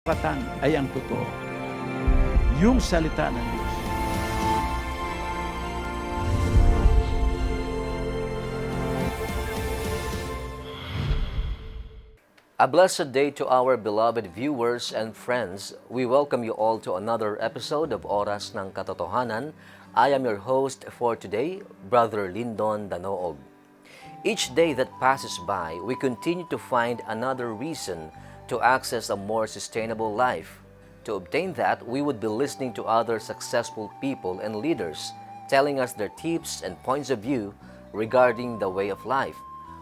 karapatan ay ang totoo. Yung salita ng Diyos. A blessed day to our beloved viewers and friends. We welcome you all to another episode of Oras ng Katotohanan. I am your host for today, Brother Lyndon Danoog. Each day that passes by, we continue to find another reason to access a more sustainable life. To obtain that, we would be listening to other successful people and leaders telling us their tips and points of view regarding the way of life.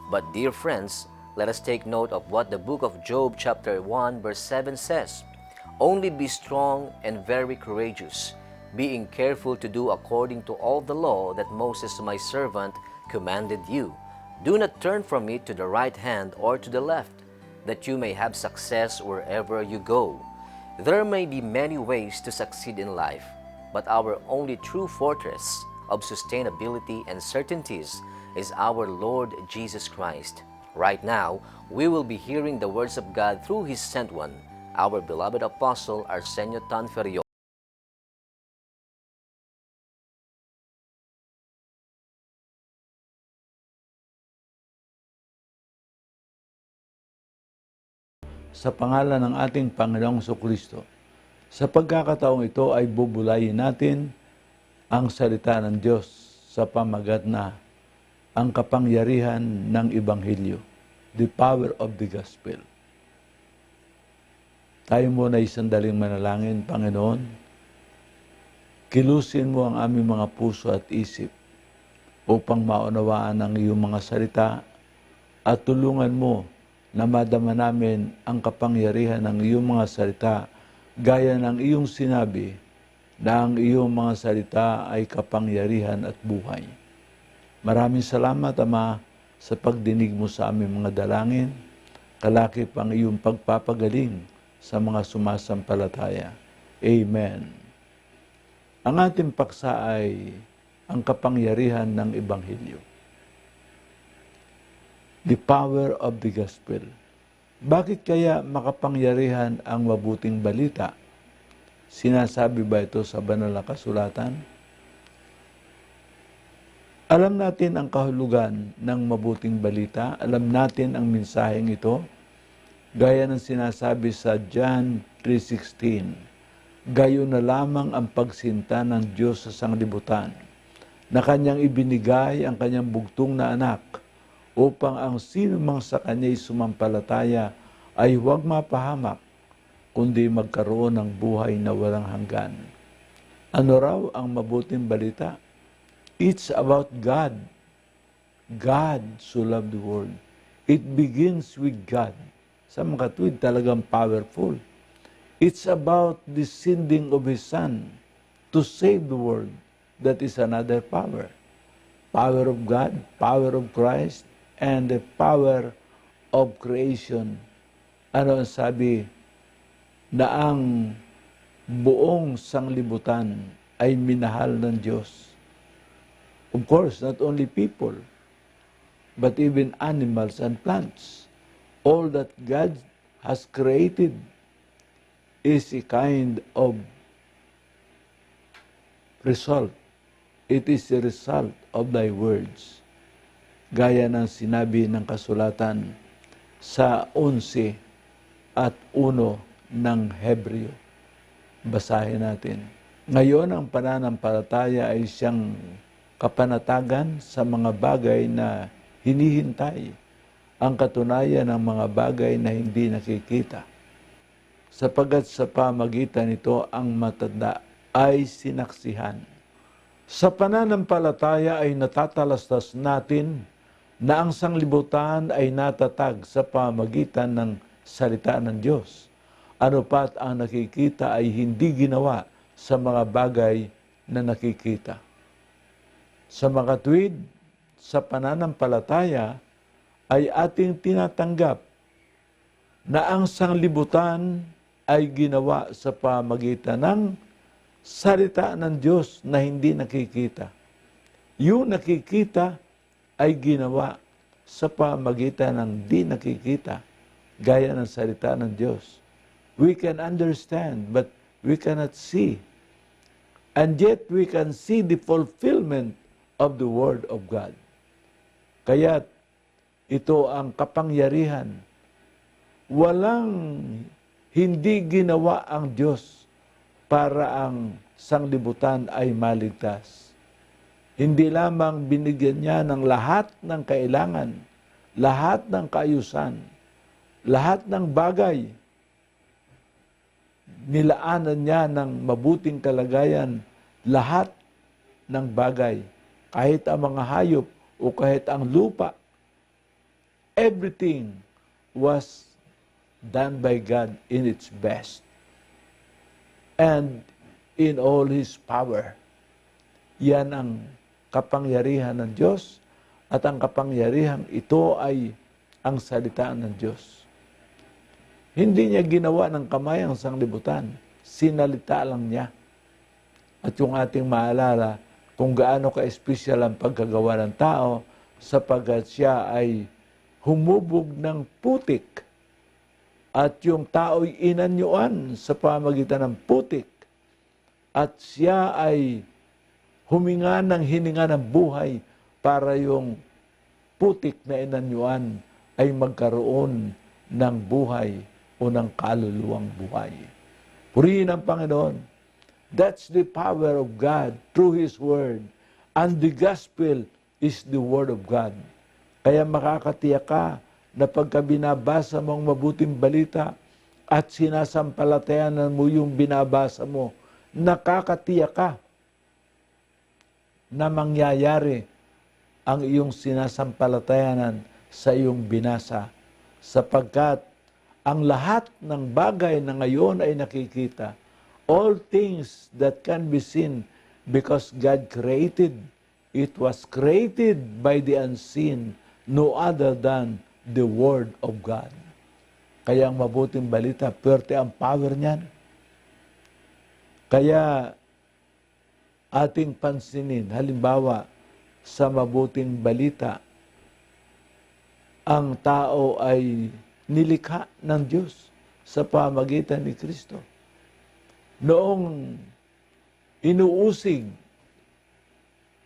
But dear friends, let us take note of what the book of Job chapter 1 verse 7 says. Only be strong and very courageous, being careful to do according to all the law that Moses my servant commanded you. Do not turn from it to the right hand or to the left, that you may have success wherever you go. There may be many ways to succeed in life, but our only true fortress of sustainability and certainties is our Lord Jesus Christ. Right now, we will be hearing the words of God through His sent one, our beloved Apostle Arsenio Tanferio. Sa pangalan ng ating Panginoong Jesucristo. Sa pagkakataong ito ay bubulayin natin ang salita ng Diyos sa pamagat na ang kapangyarihan ng Ebanghelyo, the power of the gospel. Tayo muna ay sandaling manalangin, Panginoon. Kilusin mo ang aming mga puso at isip upang maunawaan ang iyong mga salita at tulungan mo na madama namin ang kapangyarihan ng iyong mga salita gaya ng iyong sinabi na ang iyong mga salita ay kapangyarihan at buhay. Maraming salamat, Ama, sa pagdinig mo sa aming mga dalangin, kalakip ang iyong pagpapagaling sa mga sumasampalataya. Amen. Ang ating paksa ay ang kapangyarihan ng Ebanghelyo. The power of the gospel. Bakit kaya makapangyarihan ang mabuting balita? Sinasabi ba ito sa banal na kasulatan? Alam natin ang kahulugan ng mabuting balita. Alam natin ang mensaheng ito. Gaya ng sinasabi sa John 3:16, gayon na lamang ang pagsinta ng Diyos sa sanglibutan, na kanyang ibinigay ang kanyang bugtong na anak, upang ang sino mang sa kanya'y sumampalataya ay huwag mapahamak, kundi magkaroon ng buhay na walang hanggan. Ano raw ang mabuting balita? It's about God. God so loved the world. It begins with God. Sa mga tuwid talagang powerful. It's about the sending of His Son to save the world. That is another power. Power of God, power of Christ, and the power of creation. Ano ang sabi? Na ang buong sanglibutan ay minahal ng Diyos. Of course, not only people, but even animals and plants. All that God has created is a kind of result. It is a result of thy words. Gaya ng sinabi ng kasulatan sa 11 at 1 ng Hebreo. Basahin natin. Ngayon ang pananampalataya ay siyang kapanatagan sa mga bagay na hinihintay, ang katunayan ng mga bagay na hindi nakikita. Sapagkat sa pamagitan nito ang matanda ay sinaksihan. Sa pananampalataya ay natatalastas natin na ang sanglibutan ay natatag sa pamagitan ng salita ng Diyos. Ano pat ang nakikita ay hindi ginawa sa mga bagay na nakikita. Sa mga tuwid, sa pananampalataya ay ating tinatanggap na ang sanglibutan ay ginawa sa pamagitan ng salita ng Diyos na hindi nakikita. Yung nakikita ay ginawa sa pamagitan ng di nakikita, gaya ng salita ng Diyos. We can understand, but we cannot see. And yet we can see the fulfillment of the Word of God. Kaya ito ang kapangyarihan. Walang hindi ginawa ang Diyos para ang sanglibutan ay maligtas. Hindi lamang binigyan niya ng lahat ng kailangan, lahat ng kaayusan, lahat ng bagay. Nilaanan niya ng mabuting kalagayan lahat ng bagay, kahit ang mga hayop o kahit ang lupa. Everything was done by God in its best and in all His power. Yan ang kapangyarihan ng Diyos, at ang kapangyarihan ito ay ang salita ng Diyos. Hindi niya ginawa ng kamay ang sanglibutan, sinalita lang niya. At yung ating maalala kung gaano ka-espesyal ang pagkagawa ng tao, sapagkat siya ay humubog ng putik at yung tao'y inanyuan sa pamagitan ng putik at siya ay huminga ng hininga ng buhay para yung putik na inanyuan ay magkaroon ng buhay o ng kaluluwang buhay. Purihin ang Panginoon. That's the power of God through His Word. And the gospel is the Word of God. Kaya makakatiyak ka na pagka binabasa mo ang mabuting balita at sinasampalatayanan mo yung binabasa mo, nakakatiyak ka na mangyayari ang iyong sinasampalatayanan sa iyong binasa, sapagkat ang lahat ng bagay na ngayon ay nakikita, all things that can be seen because God created, it was created by the unseen, no other than the Word of God. Kaya ang mabuting balita, pwerte ang power niyan. Kaya ating pansinin, halimbawa, sa mabuting balita, ang tao ay nilikha ng Diyos sa pamagitan ni Kristo. Noong inuusig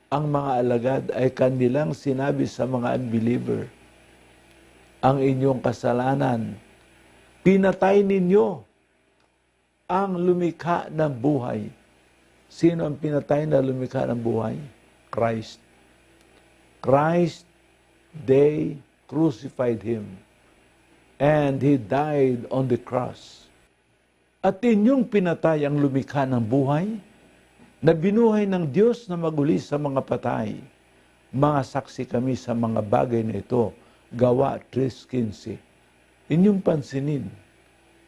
ang mga alagad ay kanilang sinabi sa mga unbeliever, ang inyong kasalanan, pinatay ninyo ang lumikha ng buhay. Sino ang pinatay na lumikha ng buhay? Christ. Christ, they crucified Him. And He died on the cross. At inyong pinatay ang lumikha ng buhay, na binuhay ng Diyos na maguli sa mga patay. Mga saksi kami sa mga bagay na ito. Gawa 3:15. Inyong pansinin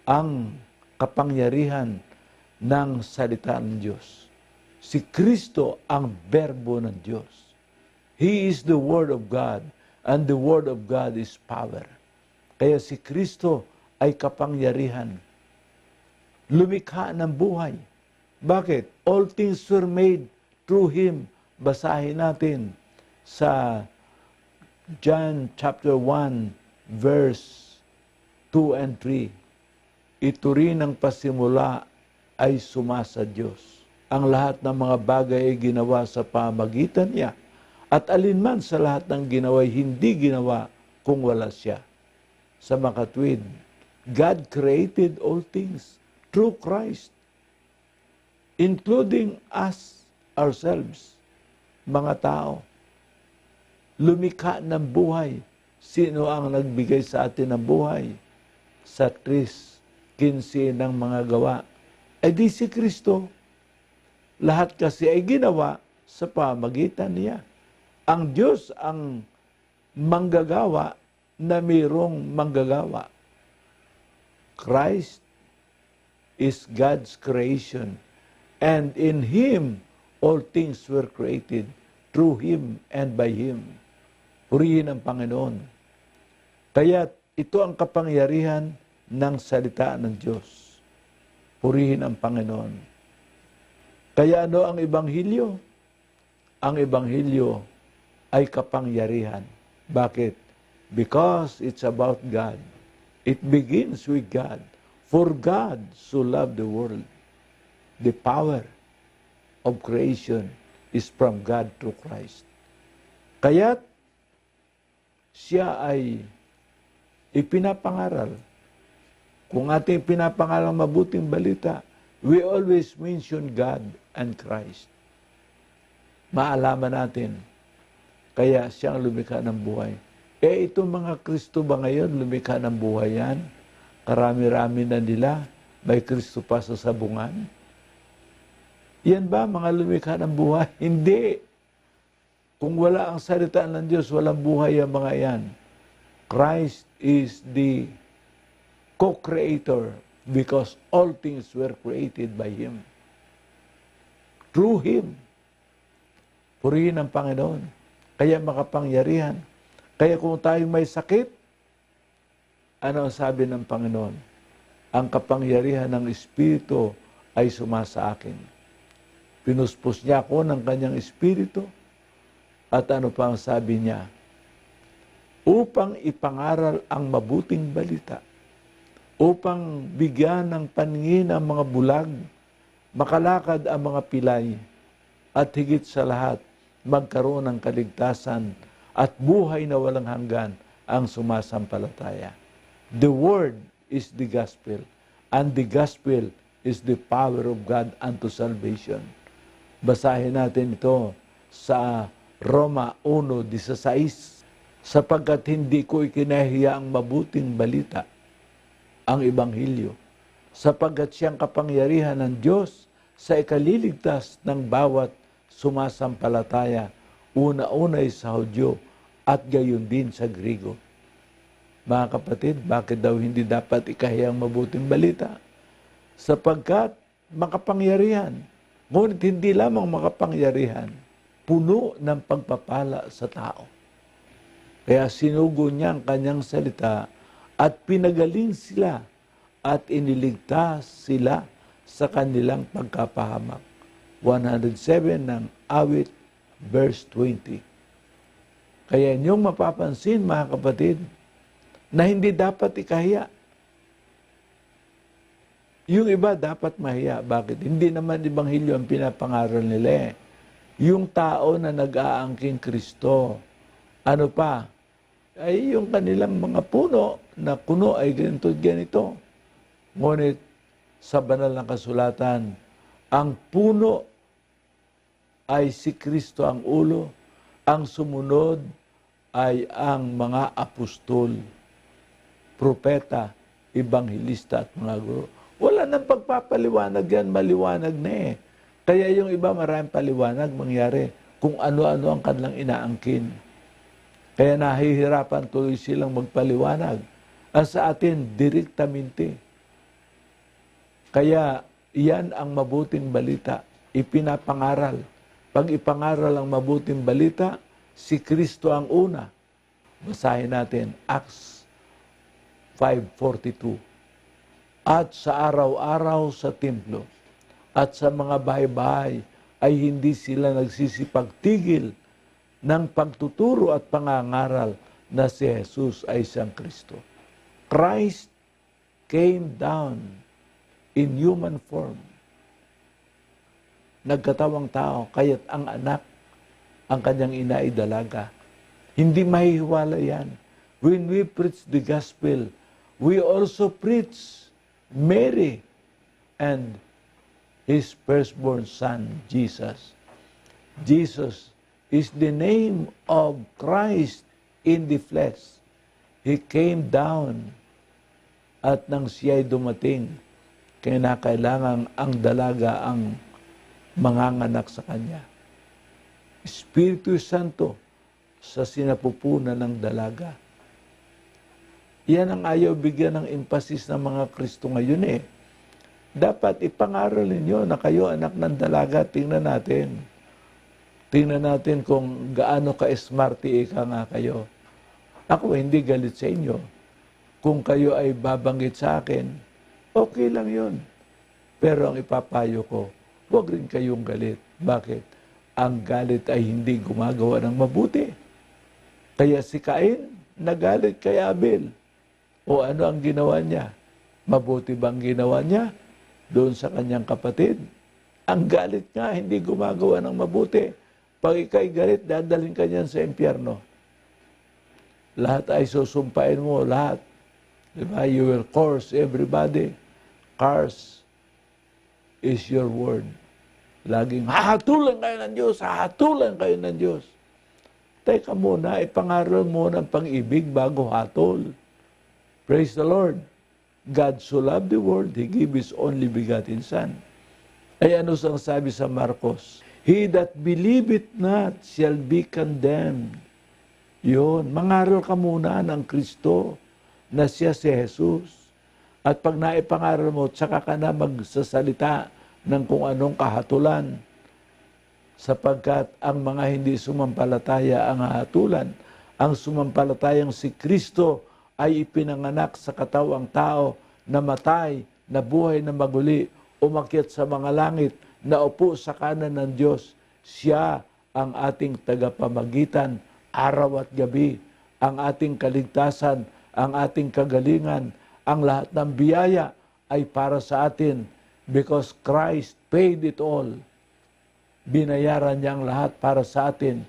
ang kapangyarihan ng salita ng Diyos. Si Kristo ang berbo ng Diyos. He is the Word of God, and the Word of God is power. Kaya si Kristo ay kapangyarihan. Lumikha ng buhay. Bakit? All things were made through Him. Basahin natin sa John chapter 1, verse 2 and 3. Ito rin ang pasimula ay sumasa Diyos. Ang lahat ng mga bagay ay ginawa sa pamagitan niya. At alinman sa lahat ng ginawa, hindi ginawa kung wala siya. Sa makatwid, God created all things through Christ, including us, ourselves, mga tao. Lumikha ng buhay. Sino ang nagbigay sa atin ng buhay? Sa 3:15 ng mga gawa. Ay di si Kristo. Lahat kasi ay ginawa sa pamagitan niya. Ang Diyos ang manggagawa na mayroong manggagawa. Christ is God's creation. And in Him, all things were created through Him and by Him. Purihin ang Panginoon. Kaya ito ang kapangyarihan ng salita ng Diyos. Purihin ang Panginoon. Kaya ano ang Ebanghelyo? Ang Ebanghelyo ay kapangyarihan. Bakit? Because it's about God. It begins with God. For God so loved the world. The power of creation is from God through Christ. Kaya't siya ay ipinapangaral. Kung ating pinapangaral mabuting balita, we always mention God and Christ. Maalaman natin, kaya siyang lumikha ng buhay. Itong mga Kristo ba ngayon, lumikha ng buhay yan? Karami-rami na nila, may Kristo pa sa sabungan? Yan ba mga lumikha ng buhay? Hindi. Kung wala ang salita ng Diyos, walang buhay ang mga yan. Christ is the co-creator because all things were created by Him. Through Him. Purihin ang Panginoon. Kaya makapangyarihan. Kaya kung tayo may sakit, ano ang sabi ng Panginoon? Ang kapangyarihan ng Espiritu ay sumasa akin. Pinuspos niya ako ng kanyang Espiritu. At ano pa ang sabi niya? Upang ipangaral ang mabuting balita. Upang bigyan ng paningin ang mga bulag, makalakad ang mga pilay, at higit sa lahat, magkaroon ng kaligtasan at buhay na walang hanggan ang sumasampalataya. The Word is the gospel, and the gospel is the power of God unto salvation. Basahin natin ito sa Roma 1:16. Sapagkat hindi ko ikinahiya ang mabuting balita, ang Ebanghelyo, sapagkat siyang kapangyarihan ng Diyos sa ikaliligtas ng bawat sumasampalataya, una-unay sa Hudyo at gayon din sa Grigo. Mga kapatid, bakit daw hindi dapat ikahiya ang mabuting balita? Sapagkat makapangyarihan, ngunit hindi lamang makapangyarihan, puno ng pagpapala sa tao. Kaya sinugo niya ang kanyang salita at pinagaling sila at iniligtas sila sa kanilang pagkapahamak. 107 ng awit, verse 20. Kaya inyong mapapansin, mga kapatid, na hindi dapat ikahiya. Yung iba dapat mahiya. Bakit? Hindi naman Ebanghelyo ang pinapangaral nila. Yung tao na nag-aangking Kristo, ano pa? Ay yung kanilang mga puno, na kuno ay ganito at ganito. Ngunit sa banal na kasulatan, ang puno ay si Kristo ang ulo, ang sumunod ay ang mga apostol, propeta, ebanghelista at mga guro. Wala nang pagpapaliwanag yan, maliwanag na eh. Kaya yung iba maraming paliwanag mangyari kung ano-ano ang kanilang inaangkin. Kaya nahihirapan tuloy silang magpaliwanag. Ang sa atin, direktamente. Kaya yan ang mabuting balita, ipinapangaral. Pag ipangaral ang mabuting balita, si Kristo ang una. Basahin natin, Acts 5:42. At sa araw-araw sa templo at sa mga bahay-bahay ay hindi sila nagsisipagtigil ng pagtuturo at pangangaral na si Jesus ay siyang Kristo. Christ came down in human form. Nagkatawang tao, kaya't ang anak, ang kanyang ina ay dalaga. Hindi mahihiwala yan. When we preach the gospel, we also preach Mary and His firstborn son, Jesus. Jesus is the name of Christ in the flesh. He came down at nang siya'y dumating, kinakailangan ang dalaga ang manganganak sa Kanya. Espiritu Santo sa sinapupunan ng dalaga. Yan ang ayaw bigyan ng emphasis ng mga Kristo ngayon eh. Dapat ipangaral ninyo na kayo anak ng dalaga. Tingnan natin. Tingnan natin kung gaano ka-smarty ika nga kayo. Ako hindi galit sa inyo. Kung kayo ay babanggit sa akin, okay lang yun. Pero ang ipapayo ko, huwag rin kayong galit. Bakit? Ang galit ay hindi gumagawa ng mabuti. Kaya si Cain, nagalit kay Abel. O ano ang ginawa niya? Mabuti bang ginawa niya doon sa kanyang kapatid? Ang galit nga, hindi gumagawa ng mabuti. Pag ika'y galit, dadalhin ka niyan sa impyerno. Lahat ay susumpain mo, lahat. Diba? You will curse everybody. Curse is your word. Laging, hahatulan kayo ng Diyos, hahatulan kayo ng Diyos. Teka muna, ipangaral mo ng pang-ibig bago hatol. Praise the Lord. God so loved the world, He gave His only begotten Son. Ay ano sang sabi sa Marcos? He that believeth not shall be condemned. Yun, mangaral ka muna ng Kristo na siya si Jesus. At pag naipangaral mo, tsaka ka na magsasalita ng kung anong kahatulan. Sapagkat ang mga hindi sumampalataya ang hahatulan. Ang sumampalatayang si Kristo ay ipinanganak sa katawang tao na matay, na buhay na maguli, umakyat sa mga langit, naupo sa kanan ng Diyos. Siya ang ating tagapamagitan, araw at gabi, ang ating kaligtasan, ang ating kagalingan, ang lahat ng biyaya ay para sa atin because Christ paid it all. Binayaran niya ang lahat para sa atin.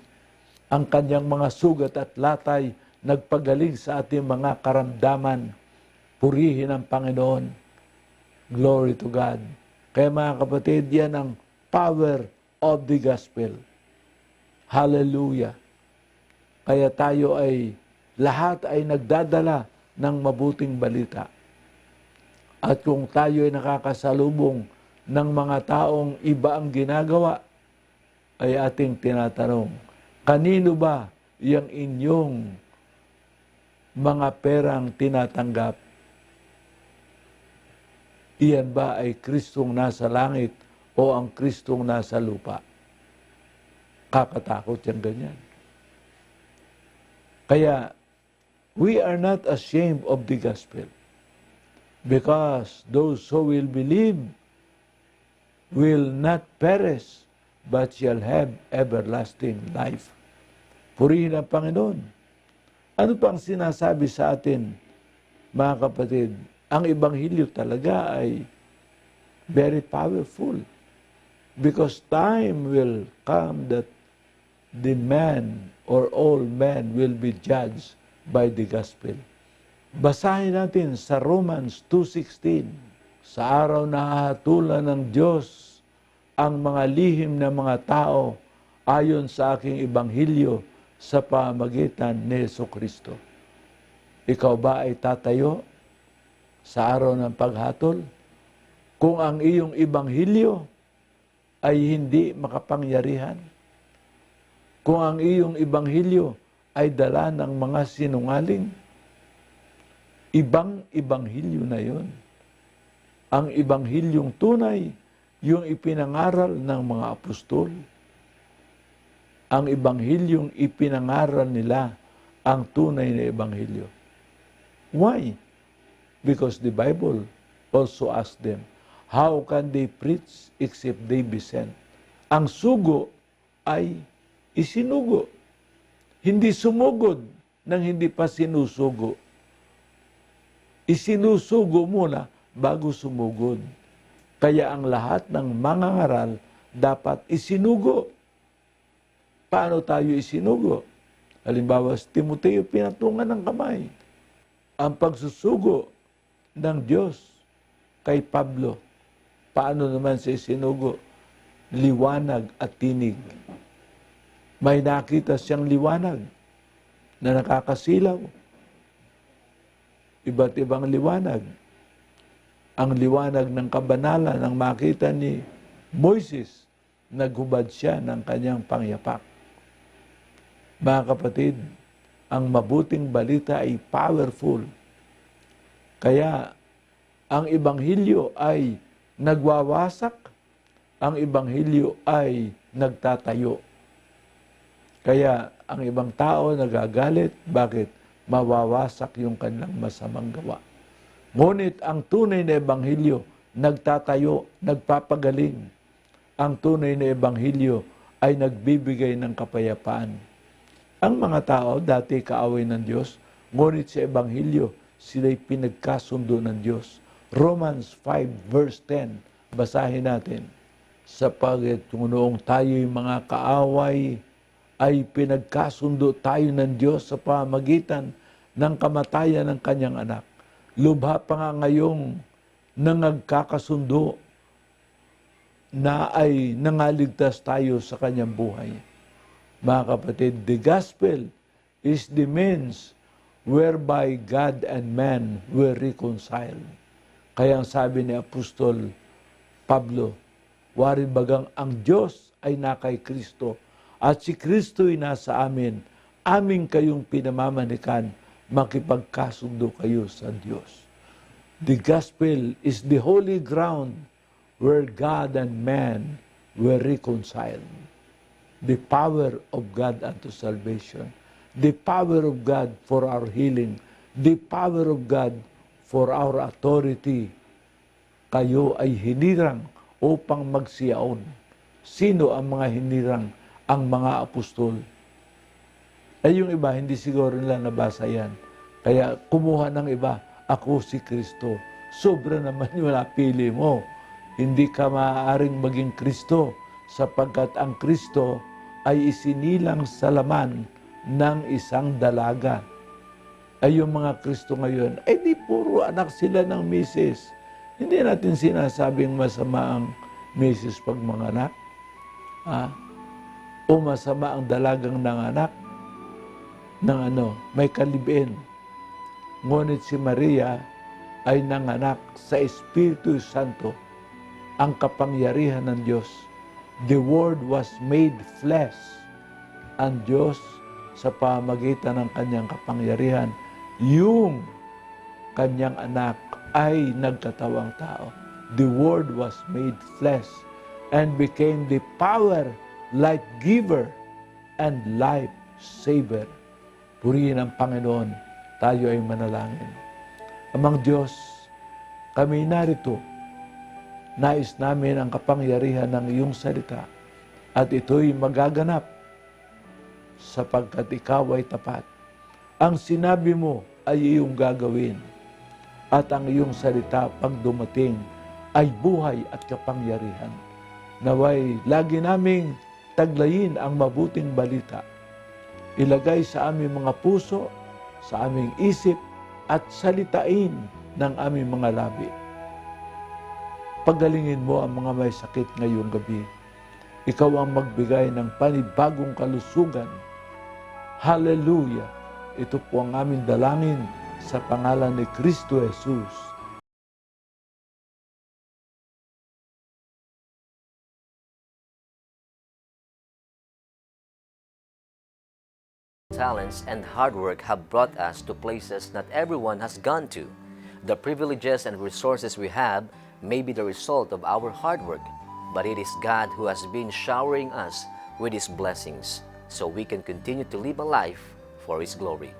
Ang kanyang mga sugat at latay nagpagaling sa ating mga karamdaman. Purihin ang Panginoon. Glory to God. Kaya mga kapatid, yan ang power of the gospel. Hallelujah. Kaya tayo ay, lahat ay nagdadala ng mabuting balita. At kung tayo ay nakakasalubong ng mga taong iba ang ginagawa, ay ating tinatanong, kanino ba yung inyong mga perang tinatanggap? Iyan ba ay Kristong nasa langit o ang Kristong nasa lupa? Kakatakot yung ganyan. Kaya, we are not ashamed of the gospel because those who will believe will not perish but shall have everlasting life. Purihin ang Panginoon. Ano pang sinasabi sa atin, mga kapatid? Ang Ebanghelyo talaga ay very powerful because time will come that the man or all men will be judged by the gospel. Basahin natin sa Romans 2:16. Sa araw na hahatulan ng Diyos ang mga lihim ng mga tao ayon sa aking Ebanghelyo sa pamamagitan ni Jesucristo. Ikaw ba ay tatayo sa araw ng paghatol kung ang iyong Ebanghelyo ay hindi makapangyarihan? Kung ang iyong Ebanghelyo ay dala ng mga sinungaling? Ibang Ebanghelyo na yon. Ang Ebanghilyong tunay, yung ipinangaral ng mga apostol. Ang Ebanghilyong ipinangaral nila, ang tunay na Ebanghelyo. Why? Because the Bible also asked them, how can they preach except they be sent? Ang sugo ay isinugo. Hindi sumugod nang hindi pa sinusugo. Isinusugo muna bago sumugod. Kaya ang lahat ng mangangaral dapat isinugo. Paano tayo isinugo? Halimbawa, si Timoteo pinatungan ng kamay. Ang pagsusugo ng Diyos kay Pablo. Paano naman siya isinugo? Liwanag at tinig. May nakita siyang liwanag na nakakasilaw. Iba't ibang liwanag. Ang liwanag ng kabanalan ang makita ni Moises, naghubad siya ng kanyang pangyapak. Mga kapatid, ang mabuting balita ay powerful. Kaya, ang Ebanghelyo ay nagwawasak, ang Ebanghelyo ay nagtatayo. Kaya, ang ibang tao nagagalit. Bakit? Mawawasak yung kanilang masamang gawa. Ngunit ang tunay na Ebanghelyo, nagtatayo, nagpapagaling. Ang tunay na Ebanghelyo ay nagbibigay ng kapayapaan. Ang mga tao dati kaaway ng Diyos, ngunit sa Ebanghelyo, sila'y pinagkasundo ng Diyos. Romans 5 verse 10. Basahin natin. Sapagkat kung noong tayo'y mga kaaway, ay pinagkasundo tayo ng Diyos sa pamagitan ng kamatayan ng kanyang anak. Lubha pa nga ngayong nangagkakasundo na ay nangaligtas tayo sa kanyang buhay. Mga kapatid, the gospel is the means whereby God and man were reconciled. Kaya ang sabi ni Apostol Pablo, wari bagang ang Diyos ay nakay Kristo at si Kristo'y nasa amin, aming kayong pinamamanikan, makipagkasundo kayo sa Diyos. The gospel is the holy ground where God and man were reconciled. The power of God unto salvation. The power of God for our healing. The power of God for our authority. Kayo ay hinirang upang magsiyaon. Sino ang mga hinirang? Ang mga apostol. Ay yung iba, hindi siguro nila nabasa yan. Kaya kumuha ng iba, ako si Kristo. Sobra naman yung napili mo. Hindi ka maaaring maging Kristo sapagkat ang Kristo ay isinilang sa laman ng isang dalaga. Ay yung mga Kristo ngayon, ay di puro anak sila ng misis. Hindi natin sinasabing masama ang misis pag mga anak. O masama ang dalagang nanganak ng may kalibin. Ngunit si Maria ay nanganak sa Espiritu Santo, ang kapangyarihan ng Diyos. The Word was made flesh. Ang Diyos sa pamagitan ng kanyang kapangyarihan, yung kanyang anak ay nagkatawang tao. The Word was made flesh and became the power, life giver, and life saver. Purihin ang Panginoon, tayo ay manalangin. Amang Diyos, kami narito, nais namin ang kapangyarihan ng iyong salita at ito'y magaganap sapagkat ikaw ay tapat. Ang sinabi mo ay iyong gagawin at ang iyong salita pag dumating ay buhay at kapangyarihan. Naway lagi naming taglayin ang mabuting balita. Ilagay sa aming mga puso, sa aming isip, at salitain ng aming mga labi. Pagalingin mo ang mga may sakit ngayong gabi. Ikaw ang magbigay ng panibagong kalusugan. Hallelujah! Ito po ang aming dalangin sa pangalan ni Kristo Jesus. Talents and hard work have brought us to places not everyone has gone to. The privileges and resources we have may be the result of our hard work, but it is God who has been showering us with His blessings so we can continue to live a life for His glory.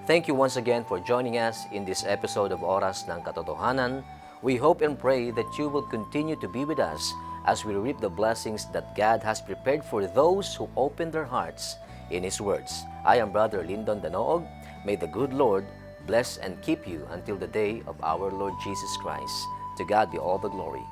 Thank you once again for joining us in this episode of Oras ng Katotohanan. We hope and pray that you will continue to be with us as we reap the blessings that God has prepared for those who open their hearts in His words. I am Brother Lyndon Danoog. May the good Lord bless and keep you until the day of our Lord Jesus Christ. To God be all the glory.